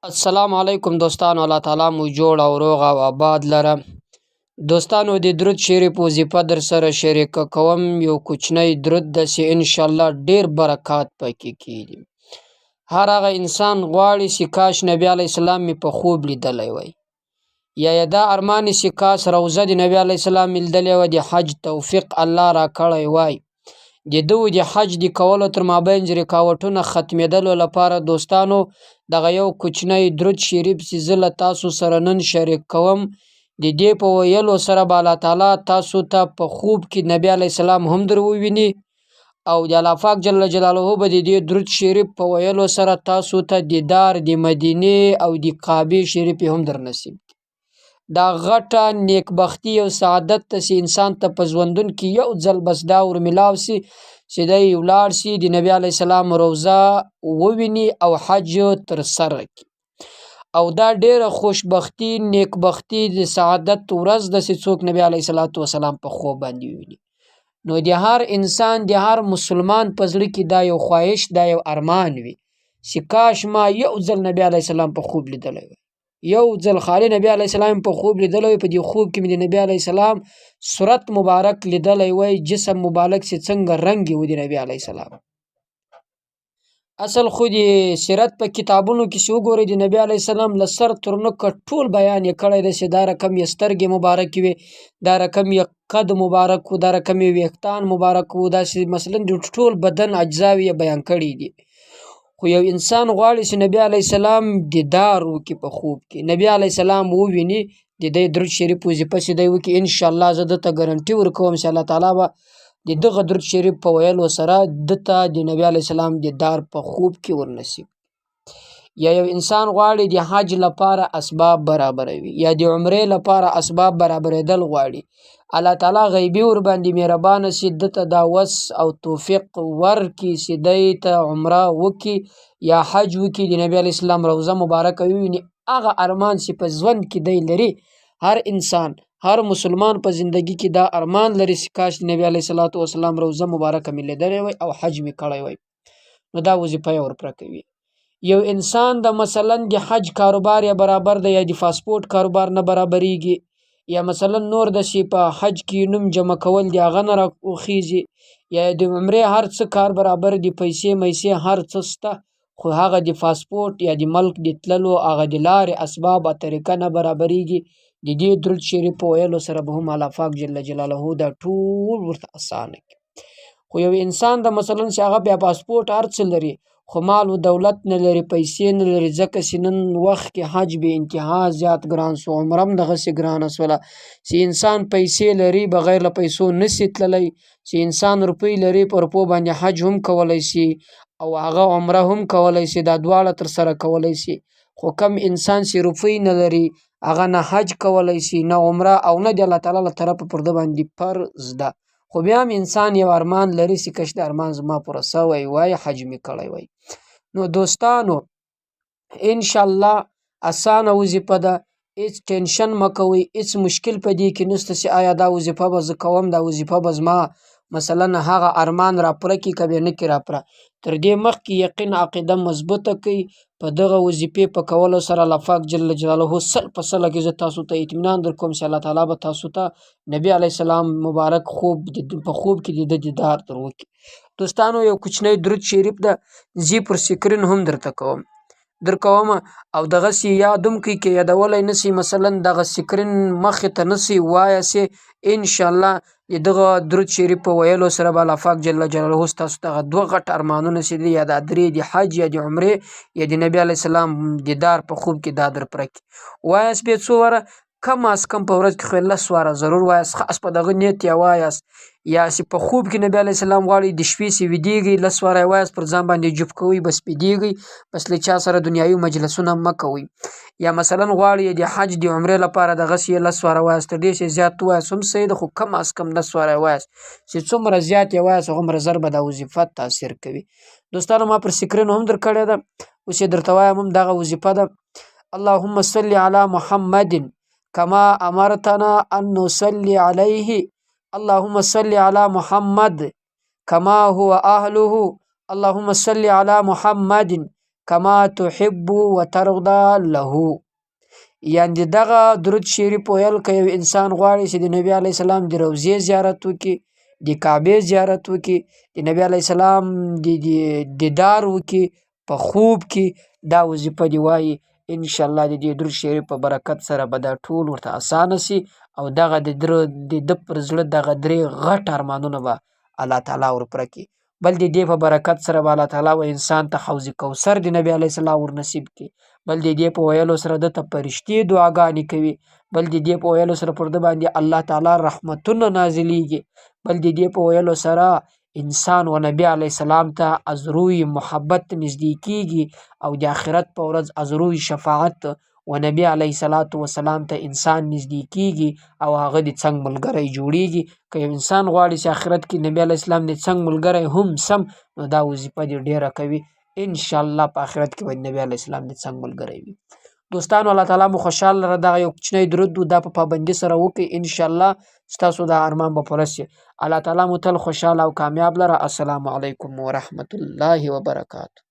السلام علیکم دوستانو، الله تعالی مو جوړ او روغ او آباد لره. دوستانو د درود شریف وظیفه در سره شریک کوم. یو کوچنی درود د سي ان شاء الله ډیر برکات پکې کیږي. هر هغه انسان غواړي چې کاش نبی علی السلام می په خوب لیدلی وای، یا دا ارمان چې کاش روزه د نبی علی السلام لیدلی و، د حج توفیق الله را کړی وای. د حج د کولو تر مابین رکاوټونه ختمېدلو لپاره دوستانو دغه یو کوچنی درود شریف چې زه له تاسو سره نن شریک کوم، د دې په ویلو سره به الله تعالی تاسو ته په خوب کې نبی علیه السلام هم در وویني، او د الله پاک جل جلاله به د دې درود شریف په ویلو سره تاسو ته دیدار د مدینې او د کعبې شریف هم در نصیب. دا غټه نیکبختی او سعادت ته چې انسان ته په ژوندون کې یو ځل بس دا ورمیلاو سي چې دی ولاړ سي د نبی علیه السلام روضه وویني او حج تر سره کړي. او دا ډیره خوشبختی نیکبختی د سعادت ورځ ده چې څوک نبی علیه السلام په خوب باندې وویني. نو د هر انسان د هر مسلمان په زړه کې دا یو خواهش، دا یو ارمان وي چې کاش ما یو ځل نبی علیه السلام په خوب لیدلی وای، یو ځل خالی نبی علیه السلام په خوب لیدلی وای. په دې خوب کې مې د نبی علیه السلام صورت مبارک لیدلی وای، جسم مبارک چې څنګه رنګ و د نبی علیه السلام. اصل خو د سیرت په کتابونو کې چې وګورئ د نبی علیه السلام له سر تر نوکه ټول بیان یې کړی دی چې دا رقم یې سترګې مبارکې وې، دا رقم یې قد مبارک و، دا رقم یې ویښتان مبارک و، داسې مثلا د ټول بدن اجزاوې یې بیان کړي دي. خو یو انسان غواړي چې نبی علیه السلام دیدار وکړي په خوب کې، نبی علیه السلام وویني، د دې درود شریف وظیفه چې دی وکړي ان شاء الله زه دته ګارنټي ورکوم چې الله تعالی به د دغه درود شریف په ویلو سره دته د نبی علیه السلام دیدار په خوب کې ورنصیب. یا یو انسان غواړي د حج لپاره اسباب برابروي، یا د عمرې لپاره اسباب برابرېدل غواړي، الله تعالی غیبي ور باندې مهربانه شي، دته دا وس او توفیق ورکړي چې دی ته عمره وکړي یا حج وکړي، د نبی علیه السلام روضه مبارکه وویني. هغه ارمان چې په ژوند کې دی لري، هر انسان هر مسلمان په زندگی کې دا ارمان لري چې کاش د نبی علیه السلام روضه مبارکه مې لیدلی وای او حج مې کړی وای. نو دا وظیفه یې ورپوره کوي. یو انسان د مثلا د حج کاروبار یا برابر دی، یا د پاسپورت کاروبار نه برابریږي، یا مثلا نور د شي په حج کې نوم جمع کول دی هغه نه راخیږي، یا د عمرې هر څه کار برابر دی، پیسې میسې هر څه شته، خو هغه د پاسپورت یا د ملک د تللو هغه د لارې اسباب او طریقه نه برابریږي. د دې درود شریف په ویلو سره به هم الله پاک جل جلاله دا ټول ورته اسانه کړي. خو یو انسان د مثلا چې هغه بیا پاسپورت هر څه لري خو مال و دولت نه لري، پیسې نه لري، ځکه چې نن وخت کې حج به انتها زیات ګران سو، عمره هم دغسې ګرانه سوله چې انسان پیسې لري بغیر له پیسو نسي تللی، چې انسان روپۍ لري په روپو باندې حج هم کولی شي او هغه عمره هم کولی شي، دا دواړه تر سره کولی شي. خو کم انسان چې روپۍ نه لري هغه نه حج کولی شي نه عمره، او نه د الله تعالی له طرفه پر ده باندې فرض ده. خو بیا هم انسان یو ارمان لري چې کش د ارمان زما پوره سوی وای، حج مې کړی وای. نو دوستانو ان شاء الله اسانه وظیفه ده، هیڅ ټینشن مه کوئ، هیڅ مشکل په دې کې نشته چې آیا دا وظیفه به زه کوم، دا وظیفه به زما مثلا هغه ارمان را پوره کړي که بیا نه کړي را پوره. تر دې مخکې یقین عقیده مضبوطه کړئ، په دغه وظیفې په کولو سره الله پاک جل جلاله 100% کې زه تاسو ته اطمینان در کوم چې الله تعالی به تاسو ته نبی علیه السلام مبارک په خوب کې د دیدار در وکړي. دوستانو یو کوچنی درود شریف ده، زی پر سکرین هم درته کوم او دغسې یاد هم کړئ، که یادولی نسي مثلا دغه سکرین مخې ته نسي وایاستې، ان شاء الله د دغه درود شریف په ویلو سره به الله پاک جل جلاله ستاسو دغه دوه غټ ارمانونه چې دي، یا دا درې د حج یا د عمرې یا د نبی علیه السلام دیدار په خوب کې دا در پوره کړي. وایاست بیا څو واره؟ کم از کم په ورځ کې خو 10 واره ضرور وایاست، خاص په دغه نیت یې وایاست. یا چې په خوب کې نبی علیه السلام غواړي د شپې چې ویدېږئ 10 واره یې وایاست، پر ځان باندې جوب کوئ، بس ویدېږئ، بس له چا سره دنیایي مجلسونه مه کوئ. یا مثلا غواړي د حج د عمرې لپاره دغسې یې 10 واره وایاست، تر دې چې زیات ووایاست هم صحیح ده، خو کم از کم 10 واره یې وایاست، چې څومره زیات یې وایاست هغومره زر به دا وظیفه تاثیر کوي. دوستانو ما پر سکرین هم در کړې ده، اوس یې درته وایم هم دغه وظیفه ده. اللهم صل علی محمد کما امرتنا ان نصلي علیه، اللهم صل علی محمد کما هو اهله، اللهم صل علی محمد کما تحب وترضى له. یعنې دغه درود شریف ویل که یو انسان غواړي چې د نبی علیه السلام د روضې زیارت وکړي، د کعبې زیارت وکړي، د نبی علیه السلام د دیدار وکړي په خوب کې، دا وظیفه دې وایي. انشاءالله د دې درود شریف په برکت سره به دا ټول ورته اسانه سي او دغه د ده پر زړه دغه درې غټ ارمانونه به الله تعالی ورپوره کړي. بل د دې په برکت سره به الله تعالی و انسان ته حوض کوثر د نبی علیه السلام ورنصیب کړي. بل د دې په ویلو سره ده ته فرشتې دعاګانې کوي. بل د دې په ویلو سره پر ده باندې الله تعالی رحمتونه نازلیږي. بل د دې په ویلو سره انسان و نبی علیه السلام ته از روی محبت نږدې کیږي او د آخرت په ورځ از روی شفاعت و نبی علیه السلام ته انسان نږدې کیږي او هغه د څنګ ملګری جوړیږي. که یو انسان غواړي چې آخرت کې نبی علیه السلام د څنګ ملګری هم سم، نو دا وظیفه دې ډیره کوي. انشاءالله په آخرت کې به نبی علیه السلام د څنګ ملګری وي. دوستانو الله تعالی مو خوشحال لره. دغه یو کوچنی درود دا په پابندي سره وکړئ، انشاءالله ستاسو دا ارمان به پوره سي. الله تعالی مو تل خوشحاله او کامیاب لره. السلام علیکم ورحمة الله وبرکاته.